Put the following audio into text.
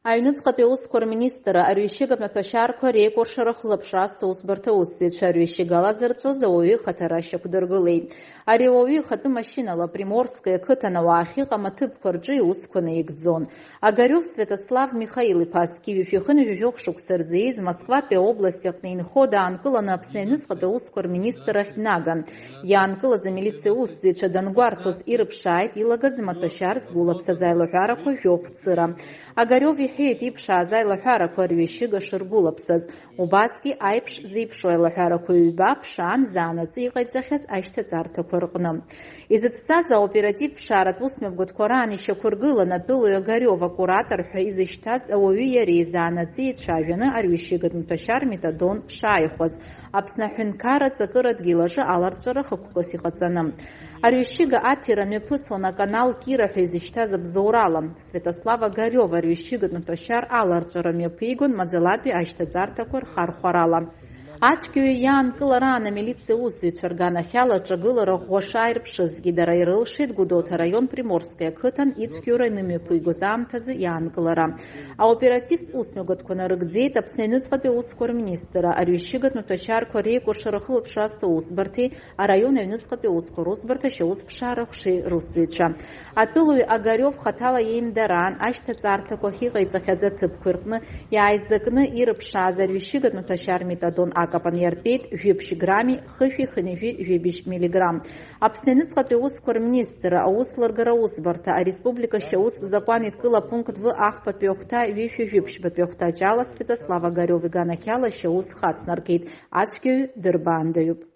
Аҩныҵҟатәи аусқәа рминистр арҩышьыга маҭәашьарақәа реикәыршара хлаԥшра усбарҭа аусзуҩцәа арҩышьыга алазырҵоз ауаҩы ихаҭара шьақәдыргылеит. Ари ауаҩы ихатәы машьынала Приморское қыҭан ауаа ахьыҟам аҭыԥқәа рҿы иусқәа наигӡон. Агариов Свиатослав Михаил-иԥа Скивишә ихынҩажәижәоух шықәса рзы Москватәи аобласт аҟны инхо даанкыланы Аԥсны Аҩныҵҟатәи аусқәа рминистр ахь днаган. Иаанкылаз амилициа усзуҩцәа дангәарҭоз ирыԥшааит илагаз маҭәашьар згәылаԥсаз аилаҳәарақәа жәохә цыра. Агариов иҳәеит иԥшааз аилаҳәарақәа рҩышьыга шыргәылаԥсаз. Убасгьы аиԥш зеиԥшу аилаҳәарақәа ҩба ԥшаан заанаҵы иҟаиҵахьаз ашьҭаҵарҭақәа рҟны. Изыцҵаз аоператив ԥшааратә усмҩаԥгатәқәа раан ишьақәыргылан атәылаҩ Агариов акуратор ҳәа изышьҭаз ауаҩы иареи заанаҵы еицәажәаны арҩышьыгатә маҭәашьар метадон шааихәаз Аԥсны Аҳәынҭқарра Ҵакыра Дгьыл аҿы аларҵәара хықәкыс иҟаҵаны. Арҩышьыга аҭира мҩаԥысуан аканал Кира ҳәа изышьҭаз абзоурала. Свиатослав Агариов арҩышьыгатә маҭәашьар аларҵәара мҩаԥигон маӡалатәи ашьҭаҵарҭақәа рхархәарала. Ацәгьаҩы иаанкылараан амилициа усзуҩцәа рганахьала аҿагылара ӷәӷәа шааирԥшызгьы дара ирылшеит Гәдоуҭа раион Приморское қыҭан ицәгьоура инымҩаԥигоз аамҭазы иаанкылара. Аоперативтә усмҩаԥгатәқәа нарыгӡеит Аԥсны Аҩныҵҟатәи аусқәа рминистр, арҩышьыгатә маҭәашьарақәа реикәыршара хылаԥшразтә аусбарҭеи, араион Аҩныҵҟатәи аусқәа русбарҭа шьаусԥшаара хәшеи русзуҩцәа. Атәылаҩ Агариов хаҭала иеимдараан ашьҭаҵарҭақәа ахьыҟаиҵахьаз аҭыԥқәа рҟны иааизакны ирыԥшааз арҩышьыгатә маҭәашьар метадон акапан иартәеит 2 грами, хышәи хынҩажәи 2 миллиграмм. Аԥсны Аҩныҵҟатәи аусқәа рминистр, ауслыргара усбарҭа, ареспублика шьаус закәанидкыла пункт В ахԥатәи ахәҭа ҩышәи ԥшьбатәи ахәҭаҷала Свиатослав Агариов иганахьала шьаус хацнаркит. Ацәгьаҩ дырбаандаҩуп.